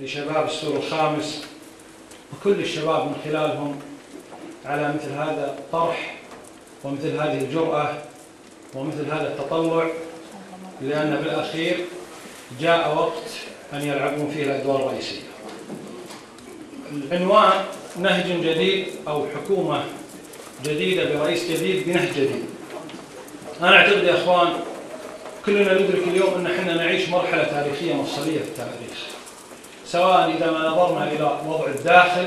لشباب السور الخامس وكل الشباب من خلالهم على مثل هذا الطرح ومثل هذه الجرأة ومثل هذا التطلع، لأن بالأخير جاء وقت أن يلعبون فيه الأدوار الرئيسية. العنوان نهج جديد أو حكومة جديدة برئيس جديد بنهج جديد. أنا أعتقد يا أخوان كلنا ندرك اليوم أن احنا نعيش مرحلة تاريخية مفصلية في التاريخ، سواء إذا ما نظرنا إلى وضع الداخل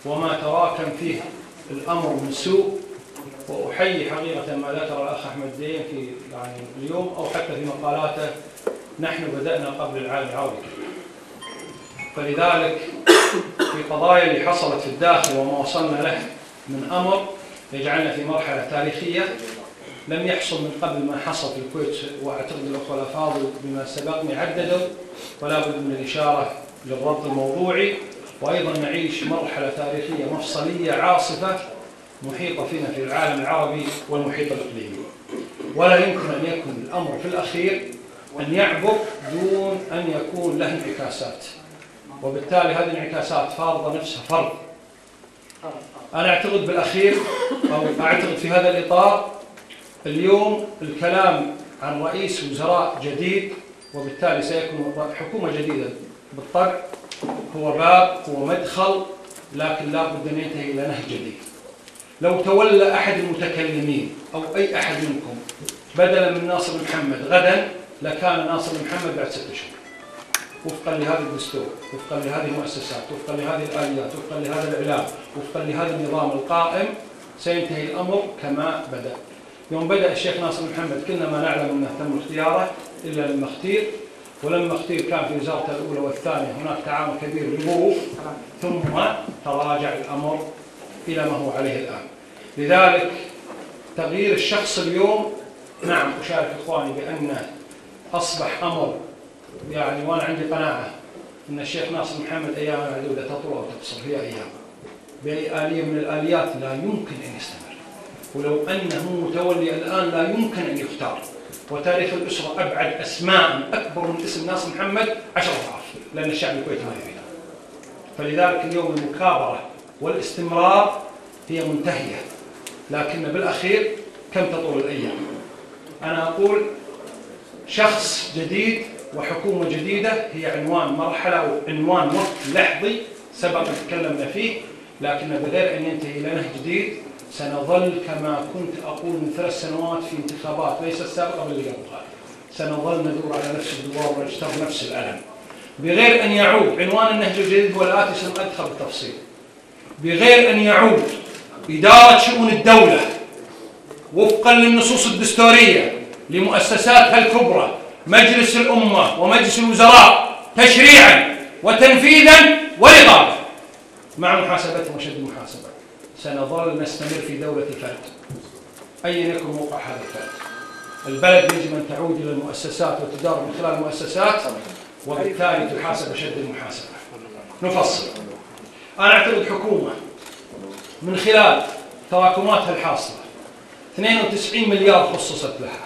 وما تراكم فيه الأمر من سوء. وأحيي حقيقة ما ذكر الأخ أحمد ديوان في اليوم أو حتى في مقالاته، نحن بدأنا قبل العالم العربي، فلذلك في قضايا اللي حصلت في الداخل وما وصلنا له من أمر يجعلنا في مرحلة تاريخية لم يحصل من قبل ما حصل في الكويت، وأعتقد الأخوة الأفاضل بما سبقني عددوا، ولا بد من الإشارة للربط الموضوعي. وأيضا نعيش مرحلة تاريخية مفصلية عاصفة محيطة فينا في العالم العربي والمحيط الإقليمي، ولا يمكن أن يكون الأمر في الأخير أن يعبر دون أن يكون له انعكاسات، وبالتالي هذه الانعكاسات فارضة نفسها فرض. أنا أعتقد بالأخير أو أعتقد في هذا الإطار اليوم الكلام عن رئيس وزراء جديد وبالتالي سيكون حكومة جديدة بالطبع هو باب، هو مدخل، لكن لا بد أن ينتهي إلى نهج جديد. لو تولى أحد المتكلمين أو أي أحد منكم بدلا من ناصر محمد غدا لكان ناصر محمد بعد 6 شهور، وفقا لهذا الدستور، وفقا لهذه المؤسسات، وفقا لهذه الآليات، وفقا لهذا الإعلام، وفقا لهذا النظام القائم، سينتهي الأمر كما بدأ. يوم بدأ الشيخ ناصر محمد كنا ما نعلم أنه تم اختياره إلا لما اختير، ولما اختير كان في وزارته الأولى والثانية هناك تعاون كبير للظروف، ثم تراجع الأمر إلى ما هو عليه الآن. لذلك تغيير الشخص اليوم، نعم أشارك إخواني بأنه أصبح أمر وأنا عندي قناعة أن الشيخ ناصر محمد أيام معدودة تطول أو تقصر، هي أيام بأي آلية من الآليات لا يمكن أن يستمر، ولو أنه متولي الآن لا يمكن أن يختار. وتاريخ الأسرة أبعد أسماء أكبر من اسم ناصر محمد 10 أضعاف، لأن الشعب الكويتي ما يريده. فلذلك اليوم المكابرة والاستمرار هي منتهية، لكن بالأخير كم تطول الأيام. أنا أقول شخص جديد وحكومة جديدة هي عنوان مرحلة أو عنوان وقت لحظي سبق أن تكلمنا فيه، لكن بغير أن ينتهي إلى نهج جديد سنظل كما كنت أقول من 3 سنوات في انتخابات ليس السابقة بل اللي قبلها، سنظل ندور على نفس الدوار ونجتر نفس الألم، بغير أن يعود عنوان النهج الجديد هو الآتي سنأدخل بالتفصيل، بغير أن يعود إدارة شؤون الدولة وفقا للنصوص الدستورية لمؤسساتها الكبرى مجلس الأمة ومجلس الوزراء تشريعا وتنفيذا ورقابة مع محاسبتهم وشد المحاسبة. سنظل نستمر في دولة الفرد أيا يكن موقع هذا الفرد. البلد يجب أن تعود إلى المؤسسات وتدار من خلال المؤسسات، وبالتالي تحاسب بشد المحاسبة. نفصل. أنا أعتقد حكومة من خلال تراكماتها الحاصلة 92 مليار خصصت لها،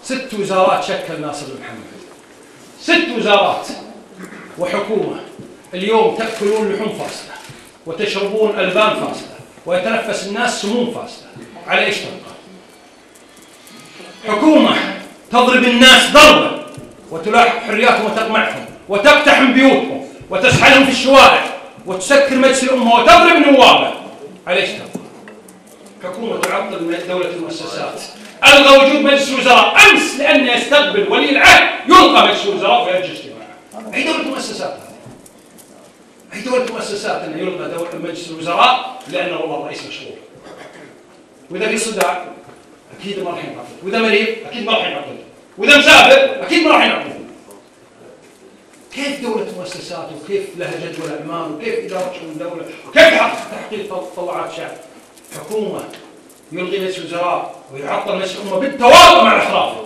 6 وزارات شكل ناصر محمد، 6 وزارات وحكومة. اليوم تأكلون لحوم فاسدة وتشربون ألبان فاسدة ويتنفس الناس سموم فاسدة، على إيش تبقى؟ حكومة تضرب الناس ضربا وتلاحق حرياتهم وتقمعهم وتقتحم بيوتهم وتسحلهم في الشوارع وتسكر مجلس الأمة وتضرب نوابه، على إيش تبقى؟ حكومة تعطل دولة المؤسسات، ألغى وجود مجلس الوزراء أمس لأن يستقبل ولي العهد يلقى مجلس الوزراء ويرجع اجتماعه. أي دولة مؤسسات هذه؟ أي دولة مؤسسات أن يلغى مجلس الوزراء لأن والله الرئيس مشغول، وإذا في صداع أكيد ما راح ينعقد، وإذا مريض أكيد ما راح ينعقد، وإذا مسافر أكيد ما راح ينعقد. كيف دولة مؤسسات وكيف لها جدول أعمال وكيف إدارة شؤون الدولة وكيف تحقيق تطلعات الشعب؟ حكومة يلغي مجلس الوزراء ويعطل مجلس الأمة بالتواطؤ مع الإخرافي.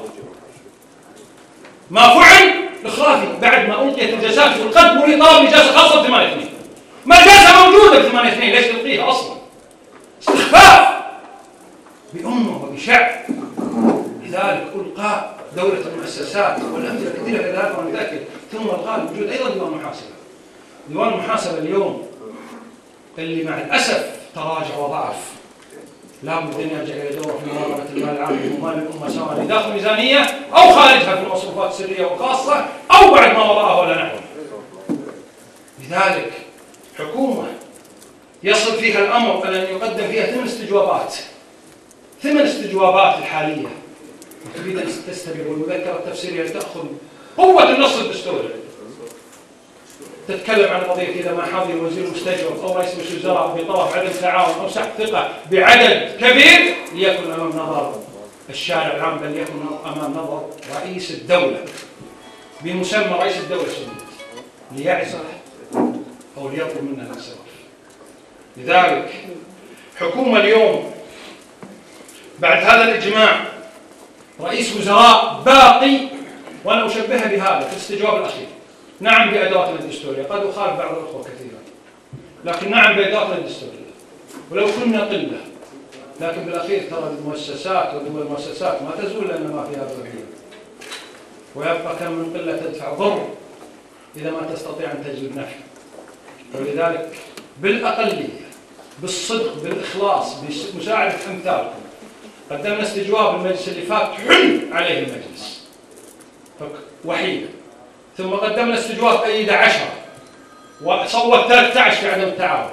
ما فعل الإخرافي بعد ما ألقيت الجلسات والقدم والإطار بجلسة خاصة ب 8/2، ما الجلسة موجودة ب 8/2 ليش تلقيها أصلا؟ استخفاف بأمة وبشعب. لذلك ألقى دولة المؤسسات والأمثلة كثيرة في ذلك ومن ذاك، ثم الغاء وجود أيضا ديوان محاسبة. ديوان المحاسبة اليوم اللي مع الأسف تراجع وضعف، لا بد أن يرجع إلى دوره في مراقبة المال العام ومال الأمة سواء داخل الميزانية أو خارجها في المصروفات السرية والخاصة أو بعد ما وراءها ولا نحوه. لذلك حكومة يصل فيها الأمر أن يقدم فيها 8 استجوابات، 8 استجوابات الحالية، وتريد أن تستبق والمذكرة التفسيرية تأخذ قوة النص الدستوري، تتكلم عن قضية إذا ما حاضر الوزير المستجوب أو رئيس مجلس الوزراء بطرف عدم تعاون أو سحب ثقة بعدد كبير ليكن أمام نظر الشارع العام، بل يكن أمام نظر رئيس الدولة بمسمى رئيس الدولة ليعزل أو ليطلب منها الانصراف. لذلك حكومة اليوم بعد هذا الإجماع رئيس وزراء باقي، وأنا أشبهها بهذا في الاستجواب الأخير، نعم بأدواتنا الدستورية، قد أخالف بعض الأخوة كثيرا، لكن نعم بأدواتنا الدستورية ولو كنا قلة، لكن بالأخير ترى المؤسسات ودول المؤسسات ما تزول لأن ما فيها ضرورية، ويبقى كم من قلة تدفع ضر إذا ما تستطيع أن تجلب نفع. ولذلك بالأقلية بالصدق بالإخلاص بمساعدة أمثالكم قدمنا استجواب المجلس اللي فات حل عليه المجلس وحيدا، ثم قدمنا استجواب أيد 10 وصوت 13 في عدم التعاون،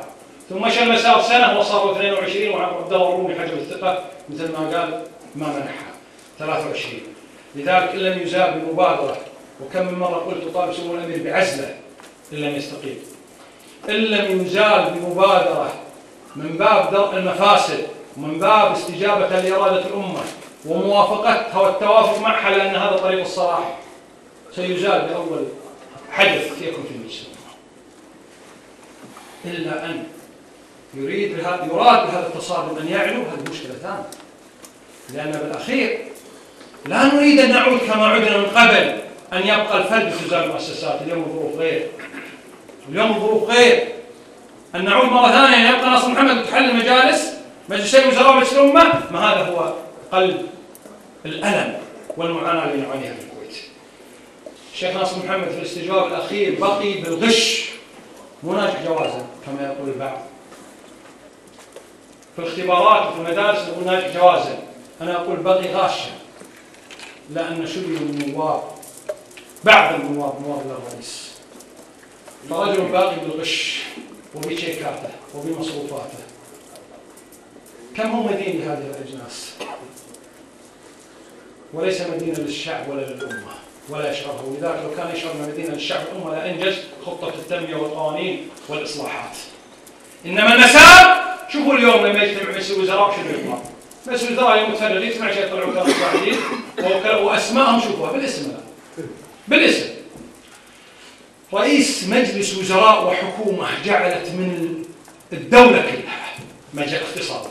ثم مشى المسار سنة وصاروا 22 وعبد الله الرومي حجب الثقة مثل ما قال ما منحها 23. لذلك إن لم يزال بمبادرة، وكم من مرة قلت طالب سمو الأمير بعزله إن لم يستقيل، إن لم يزال بمبادرة من باب درء المفاسد ومن باب استجابة لإرادة الأمة وموافقتها والتوافق معها لأن هذا طريق الصلاح، سيزال بأول حدث يكون في المجتمع، إلا أن يراد بهذا التصادم أن يعلو، هذه مشكلة ثانية، لأن بالأخير لا نريد أن نعود كما عدنا من قبل أن يبقى الفرد في زمن المؤسسات. اليوم الظروف غير، اليوم الظروف غير، أن نعود مرة ثانية أن يبقى ناصر محمد تحل المجالس مجلسي الوزراء ومجلس الأمة، ما هذا هو قلب الألم والمعاناة اللي نعانيها في الكويت. الشيخ ناصر محمد في الاستجواب الأخير بقي بالغش، مو ناجح جوازا كما يقول البعض، في الاختبارات وفي المدارس يقول ناجح جوازا، أنا أقول بقي غاشا، لأن شبه النواب بعض النواب نواب الرئيس فرجل باقي بالغش وبشيكاته وبمصروفاته. كم هو مدين لهذه الأجناس وليس مدينة للشعب ولا للأمة ولا يشعرها، ولذلك لو كان يشعر مدينة للشعب والأمة لأنجز خطة التنمية والقوانين والإصلاحات. إنما المسار شوفوا اليوم لما يجتمع مجلس الوزراء شنو يطلع، مجلس الوزراء يوم متفرغ يجتمع شيء يطلعوا كانوا قاعدين وأسمائهم شوفوها بالاسم، بالاسم رئيس مجلس وزراء وحكومة جعلت من الدولة كلها مجال اختصاصي،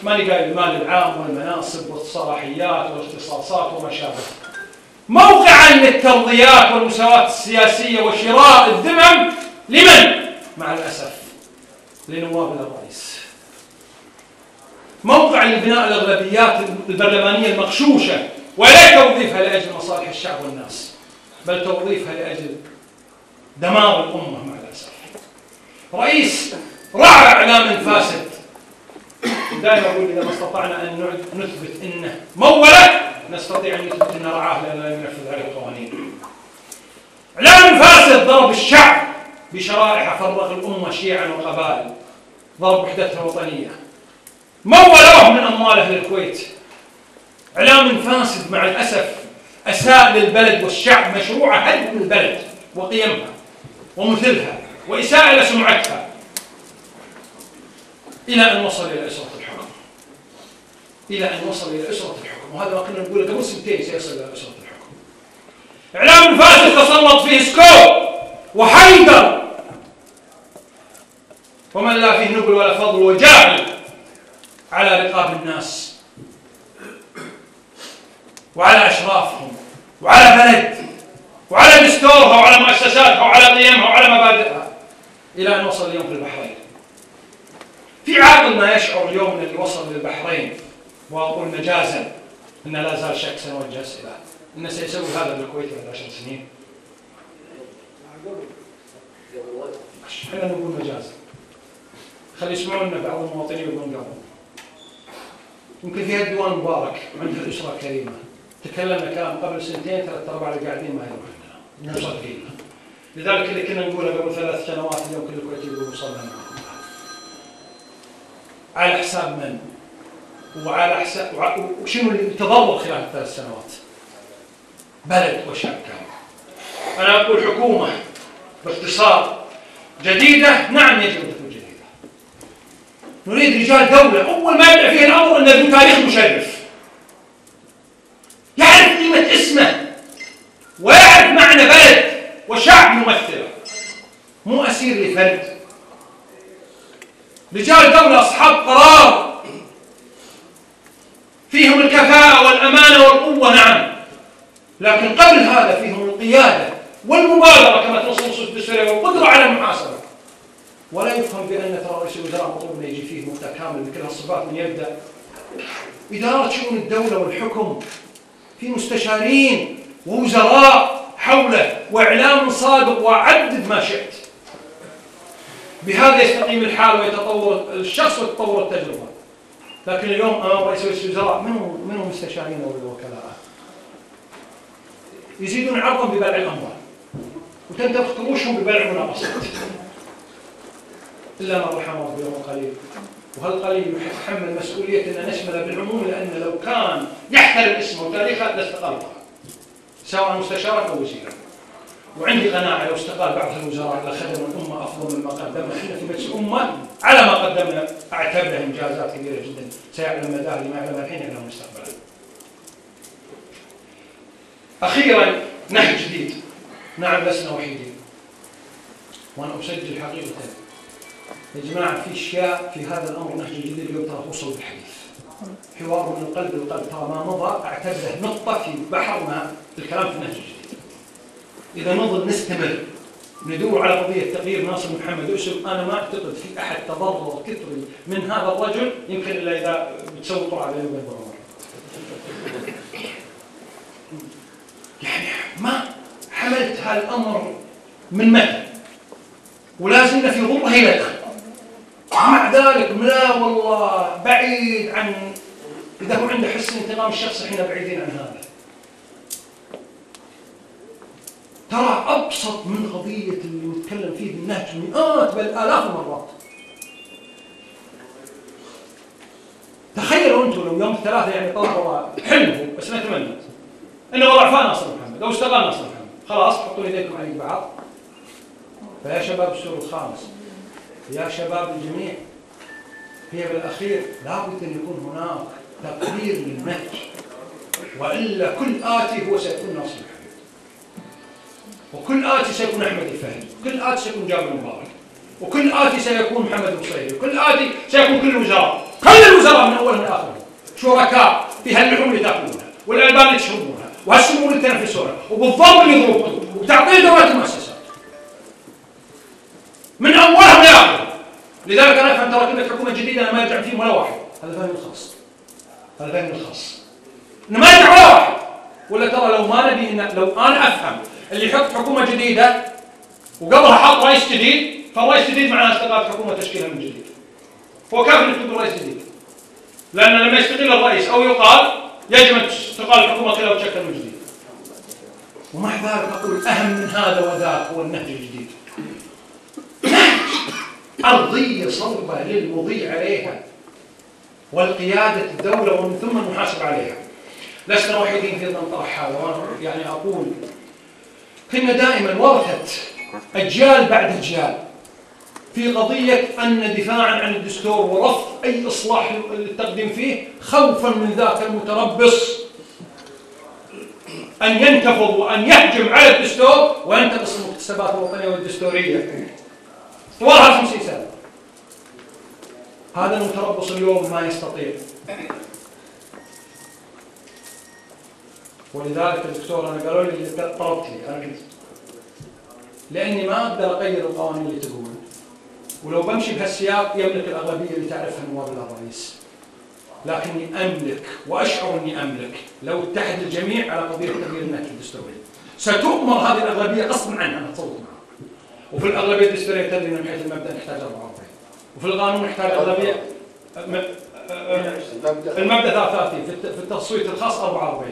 ماني قايل المال العام والمناصب والصلاحيات والاختصاصات وما شابه، موقعا للترضيات والمساواة السياسية وشراء الذمم لمن؟ مع الأسف لنواب الرئيس، موقعا لبناء الأغلبيات البرلمانية المغشوشة ولا توظيفها لأجل مصالح الشعب والناس، بل توظيفها لأجل دمار الأمة مع الأسف. رئيس رعى إعلام فاسد، دائما أقول إذا ما استطعنا أن نثبت أنه مولى نستطيع أن نثبت أنه رعاه لأنه لم ينفذ عليه القوانين. إعلام فاسد ضرب الشعب بشرائح، فرق الأمة شيعا وقبائل، ضرب وحدتها الوطنية، مولوه من أموال أهل الكويت. إعلام فاسد مع الأسف أساء للبلد والشعب، مشروع هدم البلد وقيمها ومثلها وإساءة إلى سمعتها، إلى أن وصل إلى أسرة الحكم، إلى أن وصل إلى أسرة الحكم، وهذا ما كنا نقوله قبل سنتين سيصل إلى أسرة الحكم. إعلام فاسد تسلط فيه سكوب وحيدر ومن لا فيه نبل ولا فضل وجاهل على رقاب الناس وعلى أشرافهم وعلى بلد وعلى دستورها وعلى مؤسساتها وعلى قيمها وعلى مبادئها، إلى أن وصل اليوم في البحرين. في عاقل ما يشعر اليوم من اللي وصل للبحرين، وأقول مجازا أن لا زال شك سنوجه أسئلة، أنه سيسوي هذا بالكويت بعد 10 سنين. احنا نقول مجازا. خلي يسمعونا بعض المواطنين يقولون قبل. يمكن فيها ديوان مبارك وعندها الأسرة كريمة. تكلمنا كلام قبل سنتين 3/4 اللي قاعدين ما يروح لنا. مصدقين. لذلك اللي كنا نقوله قبل 3 سنوات اليوم كل الكويتي يقول وصلنا معكم. على حساب من؟ وعلى حساب وشنو اللي تضرر خلال 3 سنوات؟ بلد وشعب كامل. أنا أقول حكومة باختصار جديدة، نعم يجب أن تكون جديدة. نريد رجال دولة أول ما يبدأ فيه الأمر أنه ذو تاريخ مشرف. يعرف قيمة اسمه ويعرف معنى بلد وشعب ممثله، مو أسير لفرد. رجال دولة أصحاب قرار فيهم الكفاءة والأمانة والقوة، نعم، لكن قبل هذا فيهم القيادة والمبادرة كما تنص النصوص الدستورية والقدرة على المحاسبة. ولا يفهم بأن ترى رئيس الوزراء مطلوب أن يجي فيه متكامل بكل هالصفات من يبدأ إدارة شؤون الدولة والحكم، في مستشارين ووزراء حوله وإعلام صادق وعدد ما شئت. بهذا يستقيم الحال ويتطور الشخص وتتطور التجربة. لكن اليوم أمام رئيس الوزراء منهم مستشارين ووكلاء يزيدون عرضا ببلع الأموال وتنتفخ كروشهم ببلع مناقصات، إلا من رحم ربي يوم قليل. وهالقليل يتحمل مسؤولية أن نشمل بالعموم، لأن لو كان يحترم اسمه وتاريخه لاستقال سواء مستشارا أو وزيرا. وعندي قناعة لو استقال بعض الوزراء لخدموا الأمة أفضل مما قدمنا. احنا في مجلس الأمة على ما قدمنا أعتبرها إنجازات كبيرة جدا، سيعلم مداه اللي ما يعلم الحين يعلم مستقبلا. أخيرا نهج جديد، نعم لسنا وحيدين. وأنا أسجل حقيقة يا جماعة في أشياء في هذا الأمر نهج جديد اليوم ترى وصل بالحديث. حوار من القلب للقلب ترى ما مضى أعتبره نقطة في بحرنا الكلام في النهج الجديد. إذا نظل نستمر ندور على قضية تغيير ناصر محمد يوسف، أنا ما أعتقد في أحد تضرر كثري من هذا الرجل يمكن إلا إذا بتسوي طلعة بينه وبين الضرر. يعني ما حملت هالأمر من متى ولازمنا في ضوءه إلى الآن. مع ذلك لا والله بعيد عن، إذا هو عنده حس الانتقام الشخصي احنا بعيدين عن هذا. ترى أبسط من قضية اللي نتكلم فيه بالنهج مئات بل آلاف المرات. تخيلوا أنتم لو يوم 3 يعني طلعوا حلمه، بس نتمنى إنه وضع فيها ناصر محمد، لو استقال ناصر محمد خلاص حطوا يديكم على بعض. فيا شباب السور الخامس، يا شباب الجميع، هي بالأخير لابد أن يكون هناك تقدير للنهج، وإلا كل آتي هو سيكون ناصر محمد، وكل آتي سيكون أحمد الفهد، وكل آتي سيكون جابر المبارك، وكل آتي سيكون محمد البصيري، وكل آتي سيكون كل الوزراء، كل الوزراء من أولهم لآخرهم شركاء في هاللحوم اللي تاكلونها، والألبان اللي تشربونها، وهالسموم اللي تنفسونها، وبالضرب اللي يضربكم، وبتعطيل دورات المؤسسات من أولهم لآخرهم. لذلك أنا أفهم ترى كلمة حكومة جديدة أنا ما يرجع فيهم ولا واحد، هذا فهم الخاص، هذا فهم الخاص، إنه ما يرجع ولا واحد. ولا ترى لو ما نبي لو أنا أفهم اللي يحط حكومة جديدة وقبلها حط رئيس جديد، فالرئيس الجديد معناه استقالة حكومة تشكيلها من جديد. هو كافي إنك تقول رئيس جديد، لأن لما يستقيل الرئيس أو يقال يجب أن تستقال الحكومة كلها وتشكل من جديد. ومع ذلك أقول أهم من هذا وذاك هو النهج الجديد. أرضية صلبة للمضي عليها والقيادة الدولة ومن ثم المحاسبة عليها. لسنا وحيدين في المنطرح هذا، وأنا يعني أقول كنا دائما ورثة أجيال بعد أجيال في قضية أن دفاعا عن الدستور ورفض أي إصلاح للتقديم فيه خوفا من ذاك المتربص أن ينتفض وأن يهجم على الدستور وينتقص المكتسبات الوطنية والدستورية طوال 50 سنة. هذا المتربص اليوم ما يستطيع. ولذلك الدكتور أنا قالوا لي طلبت لي أنا قلت لأني ما أقدر أغير القوانين اللي تقول، ولو بمشي بهالسياق يملك الأغلبية اللي تعرفها نواب الرئيس، لكني أملك وأشعر أني أملك لو اتحد الجميع على قضية تغيير النهج الدستوري ستؤمر هذه الأغلبية غصبا عنها أن تصوت معها، وفي الأغلبية الدستورية تدري من حيث المبدأ نحتاج 44، وفي القانون نحتاج أغلبية المبدأ 33 في التصويت الخاص 44،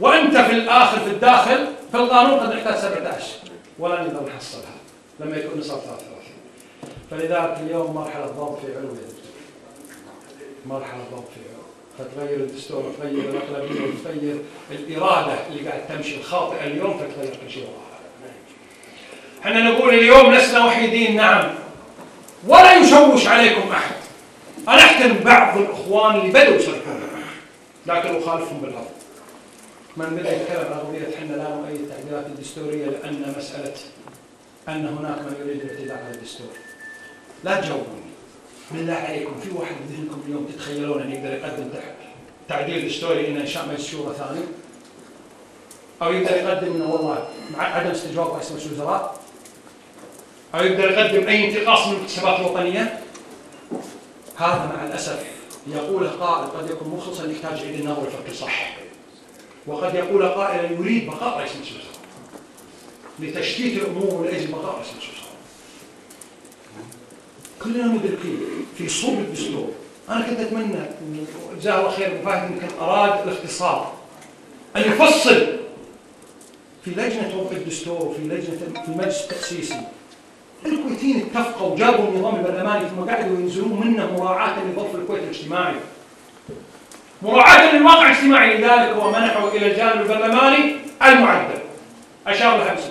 وأنت في الآخر في الداخل في القانون قد نحتاج 17 ولا نقدر نحصلها لما يكون نصاب 33. فلذلك اليوم مرحلة ضبط في علو يا دكتور، مرحلة ضبط في علو، فتغير الدستور وتغير الأغلبية وتغير الإرادة اللي قاعد تمشي الخاطئة اليوم فتغير كل شيء وراها. احنا نقول اليوم لسنا وحيدين، نعم، ولا يشوش عليكم أحد. أنا أحترم بعض الإخوان اللي بدأوا يصرفون لكن أخالفهم بالأرض. من بدأ يتكلم عن قضية احنا لا نؤيد التعديلات الدستورية لأن مسألة أن هناك من يريد الاعتداء على الدستور. لا تجاوبوني بالله عليكم. في واحد بذهنكم اليوم تتخيلون أن يقدر يقدم تعديل دستوري إن إنشاء مجلس شورى ثاني؟ أو يقدر يقدم إنه والله مع عدم استجواب رئيس مجلس الوزراء؟ أو يقدر يقدم أي انتقاص من المكتسبات الوطنية؟ هذا مع الأسف يقول قائل قد يكون مخلصا يحتاج إلى النظر والفكر صح، وقد يقول قائلا يريد بقاء رئيس مجلس الوزراء لتشتيت الأمور ولأجل بقاء رئيس مجلس الوزراء. كلنا مدركين في صلب الدستور. أنا كنت أتمنى جزاه الله خير أبو فهد يمكن أراد الاختصار أن يفصل في لجنة وضع الدستور وفي لجنة في المجلس التأسيسي. الكويتيين اتفقوا وجابوا النظام البرلماني ثم قعدوا ينزلون منه مراعاة لظرف الكويت الاجتماعي، مراعاة للواقع الاجتماعي، لذلك هو منحه إلى الجانب البرلماني المعدل أشار لها بسم.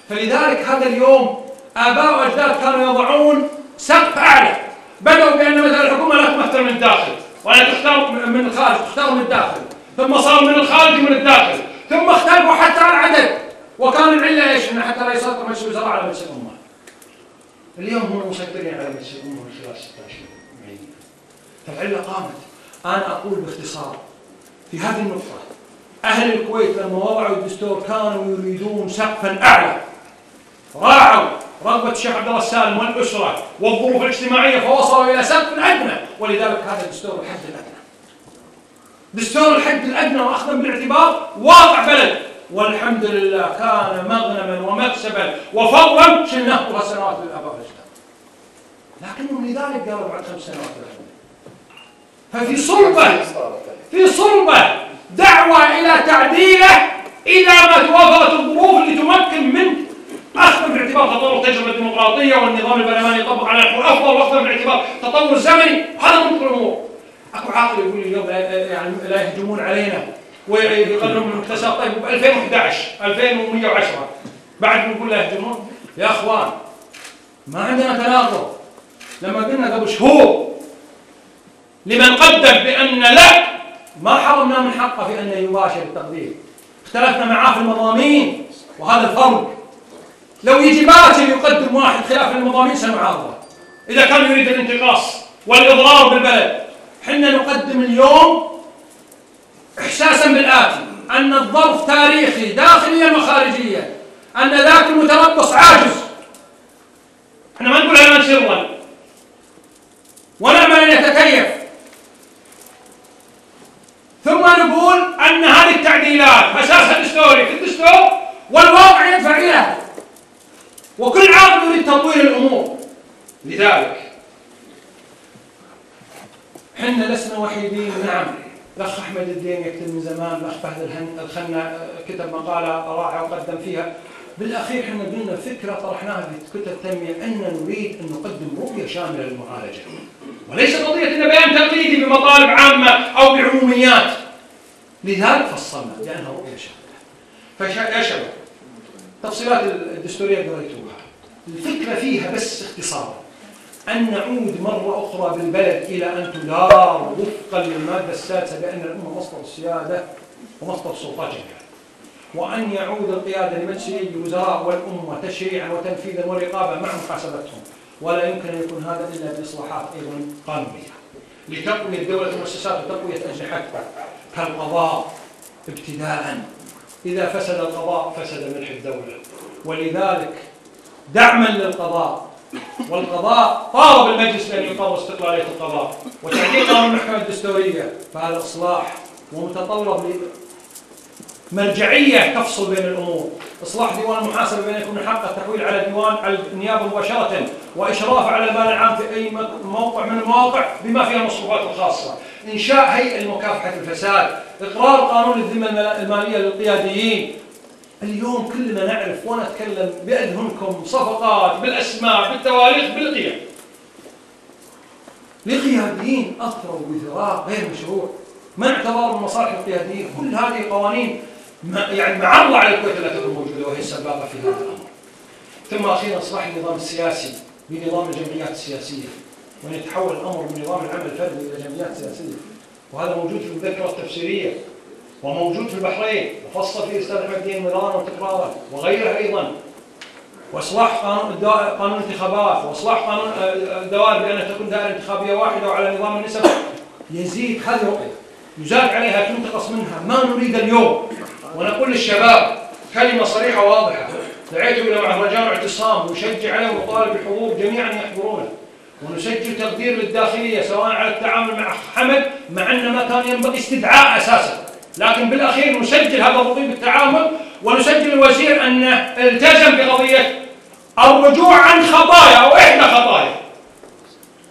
فلذلك هذا اليوم آباء وأجداد كانوا يضعون سقف أعلى، بدأوا بأن مثلا الحكومة لا تمثل من الداخل ولا تختار من الخارج، تختار من الداخل، ثم صار من الخارج ومن الداخل، ثم اختلفوا حتى على العدد، وكان العلة ايش؟ إن حتى لا يسيطر مجلس الوزراء على مجلس الأمة. اليوم هم مسيطرين على مجلس الأمة من خلال 16 معين. فالعلة قامت. أنا أقول باختصار في هذه النقطة، أهل الكويت لما وضعوا الدستور كانوا يريدون سقفا أعلى، راعوا رغبة الشيخ عبد الله السالم والأسرة والظروف الاجتماعية فوصلوا إلى سقف أدنى، ولذلك هذا الدستور الحد الأدنى. دستور الحد الأدنى وأخذا بالاعتبار واقع بلد، والحمد لله كان مغنما ومكسبا وفضلا شلناه طول سنوات للآباء والأجداد. لكنهم لذلك قالوا بعد 5 سنوات ففي صلبة دعوة إلى تعديله إذا ما توافرت الظروف اللي تمكن من أخذ بالاعتبار تطور التجربة الديمقراطية والنظام البرلماني يطبق على نحو أفضل، وأخذ بالاعتبار تطور الزمني، وهذا منطق الأمور. أكو عاقل يقول اليوم يعني لا يهجمون علينا ويقللون من المكتسبات. طيب ب 2011 2110 بعد نقول لا يهجمون؟ يا أخوان ما عندنا تناقض. لما قلنا قبل شهور لمن قدم بأن لا، ما حرمنا من حقه في أن يباشر التقديم، اختلفنا معاه في المضامين وهذا الفرق. لو يجي باكر يقدم واحد خلاف المضامين سنعارضه إذا كان يريد الانتقاص والإضرار بالبلد. حنا نقدم اليوم إحساسا بالآتي: أن الظرف تاريخي داخليا وخارجيا، أن ذاك المتربص عاجز. احنا ما نقول هذا سرا ونأمل أن يتكيف، ثم نقول أن هذه التعديلات أساسها دستوري في الدستور والواقع يدفع إليها، وكل عاقل يريد تطوير الأمور. لذلك حنا لسنا وحيدين. نعم، الأخ أحمد الدين يكتب من زمان، الأخ فهد الخنا كتب مقالة رائعة وقدم فيها. بالأخير حنا قلنا فكرة طرحناها في كتب التنمية أن نريد أن نقدم رؤية شاملة للمعالجة، وليس قضية أن بيان تقليدي بمطالب عامة أو بعموميات. لذلك فصلنا لأنها رؤية شاملة. يا شباب، التفصيلات الدستورية قريتوها، الفكرة فيها بس اختصارا أن نعود مرة أخرى بالبلد إلى أن تدار وفقا للمادة السادسة بأن الأمة مصدر السيادة ومصدر السلطات جميعا، وأن يعود القيادة لمجلسي الوزراء والأمة تشريعا وتنفيذا ورقابة مع محاسبتهم، ولا يمكن أن يكون هذا إلا بإصلاحات أيضا قانونية لتقوية دولة المؤسسات وتقوية أجنحتها كالقضاء ابتداء. إذا فسد القضاء فسد ملح الدولة، ولذلك دعما للقضاء، والقضاء طالب المجلس بأن يقرر استقلالية القضاء وتعديل قانون المحكمة الدستورية، فهذا إصلاح ومتطلب مرجعية تفصل بين الأمور، إصلاح ديوان المحاسبة بأن يكون من حقه التحويل على ديوان على النيابة مباشرة، وإشراف على المال العام في أي موقع من المواقع بما فيها المصروفات الخاصة، إنشاء هيئة لمكافحة الفساد، إقرار قانون الذمة المالية للقياديين. اليوم كلنا نعرف ونتكلم بأذهنكم صفقات بالأسماء بالتواريخ بالقيم لقياديين أثروا بثراء غير مشروع، منع تضارب المصالح القياديين. كل هذه قوانين يعني معرضة على الكويت لا تكون موجودة وهي السباقة في هذا الأمر. ثم أخيرا إصلاح النظام السياسي بنظام الجمعيات السياسية، وأن يتحول الأمر من نظام العمل الفردي إلى جمعيات سياسية، وهذا موجود في المذكرة التفسيرية وموجود في البحرين وفصل فيه الأستاذ أحمد الدين مرارا وتكرارا وغيره أيضا. وإصلاح قانون الانتخابات، وإصلاح قانون الدوائر بأن تكون دائرة انتخابية واحدة وعلى نظام النسب. يزيد هذه رؤية يزاد عليها تنتقص منها. ما نريد اليوم، ونقول للشباب كلمة صريحة واضحة، دعيت إلى مهرجان اعتصام نشجع عليه ونطالب بالحضور جميعا يحضرونه، ونسجل تقدير للداخلية سواء على التعامل مع حمد، مع أن ما كان ينبغي استدعاء أساسا، لكن بالأخير نسجل هذا الرضي بالتعامل، ونسجل الوزير أن التزم بقضية الرجوع عن خطايا أو إحدى خطايا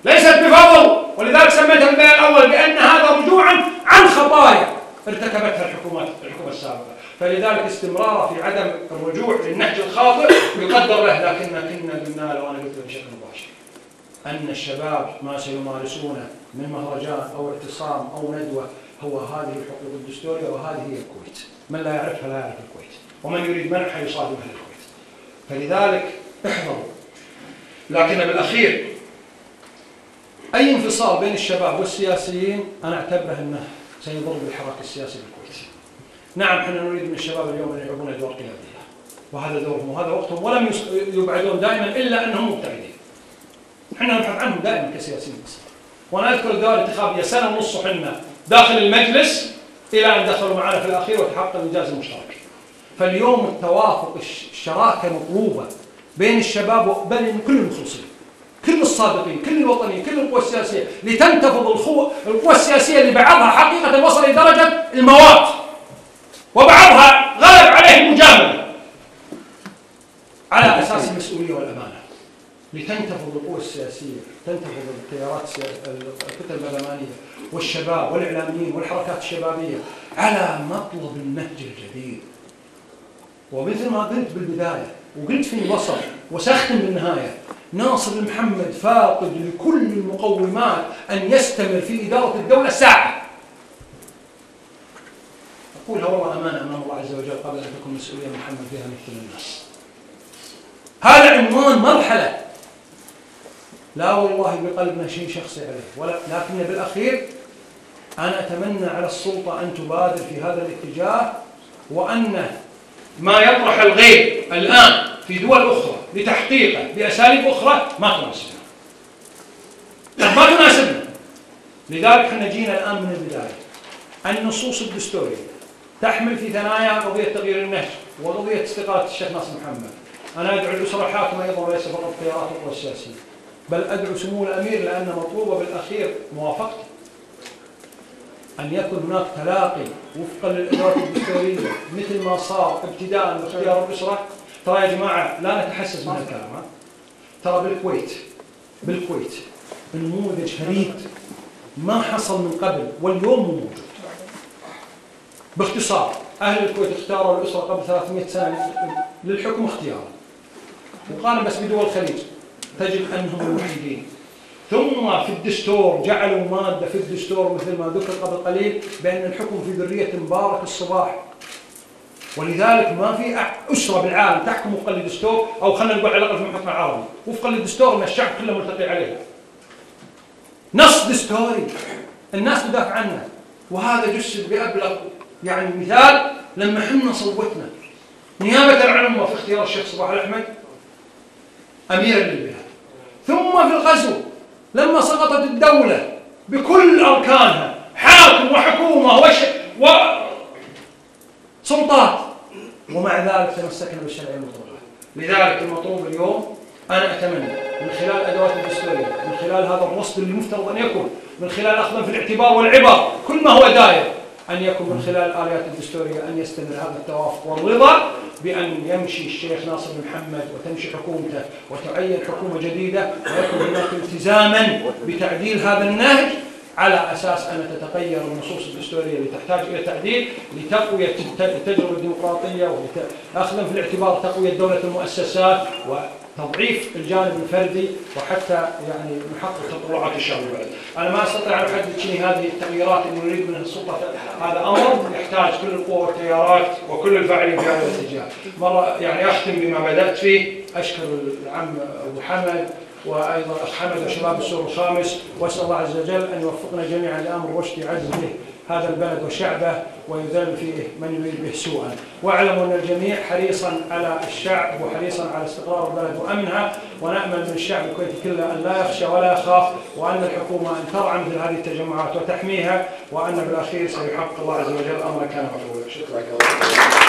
ليست بفضل، ولذلك سميتها البيان الأول بأن هذا رجوعا عن خطايا ارتكبتها الحكومة السابقة. فلذلك استمرار في عدم الرجوع للنهج الخاطئ يقدر له، لكن كنا قلنا له وأنا قلت بشكل مباشر أن الشباب ما سيمارسونه من مهرجان أو اعتصام أو ندوة هو هذه الحقوق الدستورية، وهذه هي الكويت. من لا يعرفها لا يعرف الكويت، ومن يريد منحها يصادمها الكويت. فلذلك احذروا. لكن بالأخير أي انفصال بين الشباب والسياسيين أنا أعتبره أنه سيضر بالحراك السياسي بالكويت. نعم احنا نريد من الشباب اليوم أن يلعبون أدوار قيادية، وهذا دورهم وهذا وقتهم، ولم يبعدون دائما إلا أنهم مبتعدين. احنا نبحث عنهم دائما كسياسيين أصلا. وأنا أذكر الدوائر الانتخابية سنة ونص وحنا داخل المجلس إلى أن دخلوا معنا في الأخير وتحقق الإنجاز المشترك. فاليوم التوافق الشراكة مطلوبة بين الشباب بل كل المخلصين، كل الصادقين، كل الوطنيين، كل القوى السياسية، لتنتفض القوى السياسية اللي بعضها حقيقة وصل إلى درجة الموات، وبعضها غلب عليه المجاملة على أساس المسؤولية والأمانة. لتنتفض القوى السياسية، تنتفض التيارات الكتل البرلمانية والشباب والإعلاميين والحركات الشبابية على مطلب النهج الجديد. ومثل ما قلت بالبداية وقلت في الوسط وسأختم بالنهاية، ناصر المحمد فاقد لكل المقومات أن يستمر في إدارة الدولة ساعة. أقولها والله أمانة أمام الله عز وجل قبل أن تكون مسؤولية محمد فيها مثل الناس. هذا عنوان مرحلة لا والله بقلبنا شيء شخصي عليه، لكن بالأخير أنا أتمنى على السلطة أن تبادر في هذا الاتجاه، وأن ما يطرح الغيب الآن في دول أخرى لتحقيقه بأساليب أخرى ما تناسبنا. ما تناسبنا. لذلك احنا جينا الآن من البداية. النصوص الدستورية تحمل في ثناياها قضية تغيير النهج وقضية استقالة الشيخ ناصر محمد. أنا أدعو الأسرة الحاكمة أيضا وليس فقط خيارات القوى السياسية، بل أدعو سمو الأمير لأن مطلوبة بالأخير موافقته أن يكون هناك تلاقي وفقا للإدارات الدستورية مثل ما صار ابتداء باختيار الأسرة. ترى يا جماعة لا نتحسس من الكلام، ترى بالكويت النموذج فريد ما حصل من قبل واليوم موجود. باختصار أهل الكويت اختاروا الأسرة قبل 300 سنة للحكم اختيارا، وقارن بس بدول الخليج تجد أنهم الوحيدين. ثم في الدستور جعلوا مادة في الدستور مثل ما ذكر قبل قليل بأن الحكم في ذرية مبارك الصباح، ولذلك ما في أسرة بالعالم تحكم وفقا للدستور، أو خلينا نقول على الأقل في المحكمة العربي وفقا للدستور أن الشعب كله ملتقي عليه. نص دستوري الناس تدافع عنه، وهذا جسد بأبلغ يعني مثال لما حنا صوتنا نيابة عن الأمة في اختيار الشيخ صباح الأحمد أميرا للبلاد. ثم في الغزو لما سقطت الدولة بكل أركانها، حاكم وحكومة وسلطات، ومع ذلك تمسكنا بالشرعية المطلقة. لذلك المطلوب اليوم أنا أتمنى من خلال الأدوات الدستورية، من خلال هذا الرصد اللي مفترض أن يكون، من خلال أخذا في الاعتبار والعبر كل ما هو داير، أن يكون من خلال الآليات الدستورية أن يستمر هذا التوافق والرضا بأن يمشي الشيخ ناصر بن محمد وتمشي حكومته وتعين حكومة جديدة، ويكون هناك التزاما بتعديل هذا النهج على أساس أن تتغير النصوص الدستورية اللي تحتاج إلى تعديل لتقوية التجربة الديمقراطية وأخذا في الاعتبار تقوية دولة المؤسسات وتضعيف الجانب الفردي وحتى يعني نحقق تطلعات الشعب البلد. أنا ما أستطيع أن أحدد شنو هذه التغييرات اللي نريد منها السلطة، هذا أمر يحتاج كل القوى والتيارات وكل الفاعلين في هذا الاتجاه. مرة يعني أختم بما بدأت فيه، أشكر العم أبو حمد وأيضا الأخ حمد وشباب السور الخامس، وأسأل الله عز وجل أن يوفقنا جميعا لأمر رشد يعز به هذا البلد وشعبه ويذل فيه من يريد به سوءا. واعلموا أن الجميع حريصا على الشعب وحريصا على استقرار البلد وأمنها، ونأمل من الشعب الكويتي كله أن لا يخشى ولا يخاف، وأن الحكومة أن ترعى مثل هذه التجمعات وتحميها، وأن بالأخير سيحقق الله عز وجل أمر كان مفعولا. شكرا.